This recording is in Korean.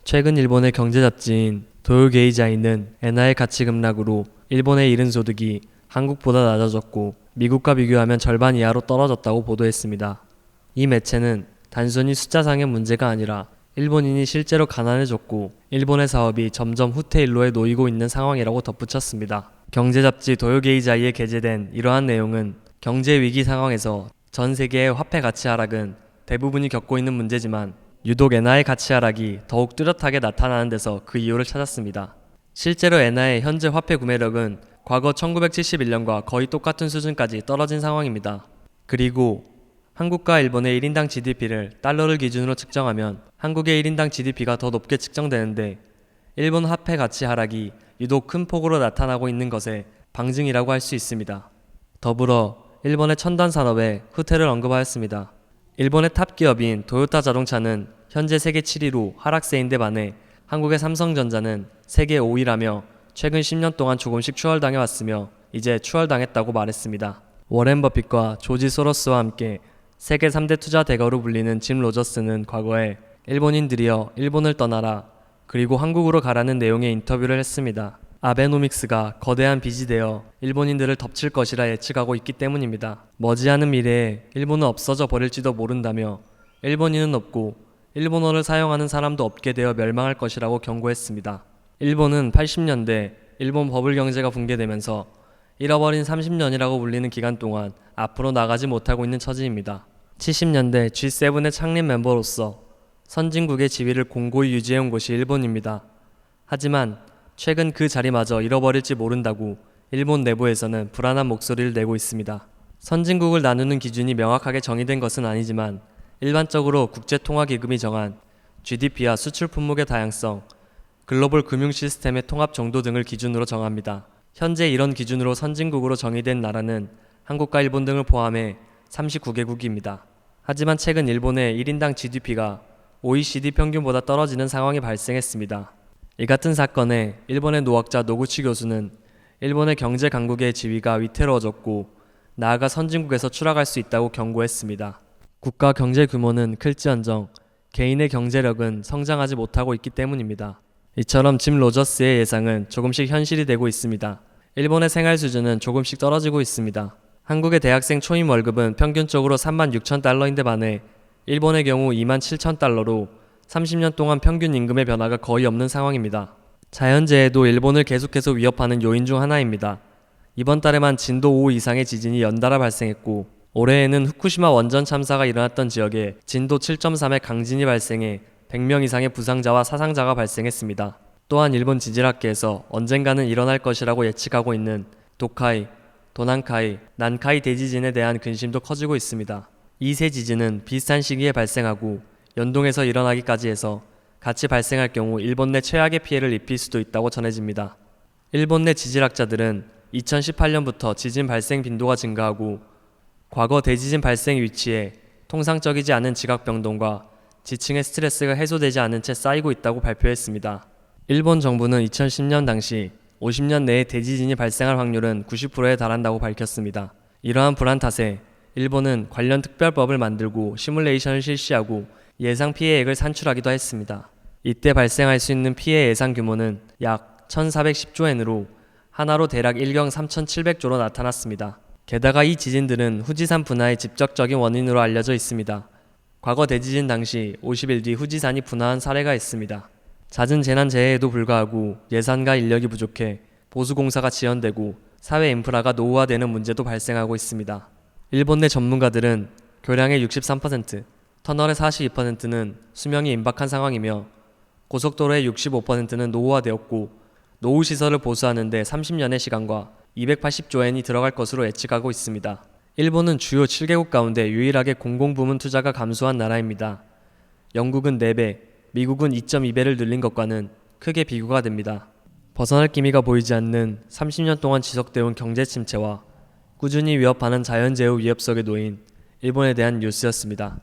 최근 일본의 경제 잡지인 도요게이자이는 엔화의 가치 급락으로 일본의 이른 소득이 한국보다 낮아졌고 미국과 비교하면 절반 이하로 떨어졌다고 보도했습니다. 이 매체는 단순히 숫자상의 문제가 아니라 일본인이 실제로 가난해졌고 일본의 사업이 점점 후퇴일로에 놓이고 있는 상황이라고 덧붙였습니다. 경제 잡지 도요게이자이에 게재된 이러한 내용은 경제 위기 상황에서 전 세계의 화폐 가치 하락은 대부분이 겪고 있는 문제지만 유독 엔화의 가치 하락이 더욱 뚜렷하게 나타나는 데서 그 이유를 찾았습니다. 실제로 엔화의 현재 화폐 구매력은 과거 1971년과 거의 똑같은 수준까지 떨어진 상황입니다. 그리고 한국과 일본의 1인당 GDP를 달러를 기준으로 측정하면 한국의 1인당 GDP가 더 높게 측정되는데 일본 화폐 가치 하락이 유독 큰 폭으로 나타나고 있는 것의 방증이라고 할 수 있습니다. 더불어 일본의 첨단 산업의 후퇴를 언급하였습니다. 일본의 탑 기업인 도요타 자동차는 현재 세계 7위로 하락세인데 반해 한국의 삼성전자는 세계 5위라며 최근 10년 동안 조금씩 추월당해 왔으며 이제 추월당했다고 말했습니다. 워렌 버핏과 조지 소로스와 함께 세계 3대 투자 대가로 불리는 짐 로저스는 과거에 일본인들이여 일본을 떠나라 그리고 한국으로 가라는 내용의 인터뷰를 했습니다. 아베노믹스가 거대한 빚이 되어 일본인들을 덮칠 것이라 예측하고 있기 때문입니다. 머지않은 미래에 일본은 없어져 버릴지도 모른다며 일본인은 없고 일본어를 사용하는 사람도 없게 되어 멸망할 것이라고 경고했습니다. 일본은 80년대 일본 버블 경제가 붕괴되면서 잃어버린 30년이라고 불리는 기간 동안 앞으로 나가지 못하고 있는 처지입니다. 70년대 G7의 창립 멤버로서 선진국의 지위를 공고히 유지해온 곳이 일본입니다. 하지만 최근 그 자리마저 잃어버릴지 모른다고 일본 내부에서는 불안한 목소리를 내고 있습니다. 선진국을 나누는 기준이 명확하게 정의된 것은 아니지만 일반적으로 국제통화기금이 정한 GDP와 수출 품목의 다양성, 글로벌 금융 시스템의 통합 정도 등을 기준으로 정합니다. 현재 이런 기준으로 선진국으로 정의된 나라는 한국과 일본 등을 포함해 39개국입니다. 하지만 최근 일본의 1인당 GDP가 OECD 평균보다 떨어지는 상황이 발생했습니다. 이 같은 사건에 일본의 노학자 노구치 교수는 일본의 경제 강국의 지위가 위태로워졌고 나아가 선진국에서 추락할 수 있다고 경고했습니다. 국가 경제 규모는 클지언정 개인의 경제력은 성장하지 못하고 있기 때문입니다. 이처럼 짐 로저스의 예상은 조금씩 현실이 되고 있습니다. 일본의 생활 수준은 조금씩 떨어지고 있습니다. 한국의 대학생 초임 월급은 평균적으로 36,000달러인데 반해 일본의 경우 27,000달러로 30년 동안 평균 임금의 변화가 거의 없는 상황입니다. 자연재해도 일본을 계속해서 위협하는 요인 중 하나입니다. 이번 달에만 진도 5 이상의 지진이 연달아 발생했고 올해에는 후쿠시마 원전 참사가 일어났던 지역에 진도 7.3의 강진이 발생해 100명 이상의 부상자와 사상자가 발생했습니다. 또한 일본 지질학계에서 언젠가는 일어날 것이라고 예측하고 있는 도카이, 도난카이, 난카이 대지진에 대한 근심도 커지고 있습니다. 이 세 지진은 비슷한 시기에 발생하고 연동해서 일어나기까지 해서 같이 발생할 경우 일본 내 최악의 피해를 입힐 수도 있다고 전해집니다. 일본 내 지질학자들은 2018년부터 지진 발생 빈도가 증가하고 과거 대지진 발생 위치에 통상적이지 않은 지각 변동과 지층의 스트레스가 해소되지 않은 채 쌓이고 있다고 발표했습니다. 일본 정부는 2010년 당시 50년 내에 대지진이 발생할 확률은 90%에 달한다고 밝혔습니다. 이러한 불안 탓에 일본은 관련 특별법을 만들고 시뮬레이션을 실시하고 예상 피해액을 산출하기도 했습니다. 이때 발생할 수 있는 피해 예상 규모는 약 1410조엔으로 하나로 대략 1경 3700조로 나타났습니다. 게다가 이 지진들은 후지산 분화의 직접적인 원인으로 알려져 있습니다. 과거 대지진 당시 50일 뒤 후지산이 분화한 사례가 있습니다. 잦은 재난재해에도 불구하고 예산과 인력이 부족해 보수공사가 지연되고 사회 인프라가 노후화되는 문제도 발생하고 있습니다. 일본 내 전문가들은 교량의 63%, 터널의 42%는 수명이 임박한 상황이며 고속도로의 65%는 노후화되었고 노후시설을 보수하는 데 30년의 시간과 280조엔이 들어갈 것으로 예측하고 있습니다. 일본은 주요 7개국 가운데 유일하게 공공부문 투자가 감소한 나라입니다. 영국은 4배, 미국은 2.2배를 늘린 것과는 크게 비교가 됩니다. 벗어날 기미가 보이지 않는 30년 동안 지속되어온 경제 침체와 꾸준히 위협하는 자연재해 위협 속에 놓인 일본에 대한 뉴스였습니다.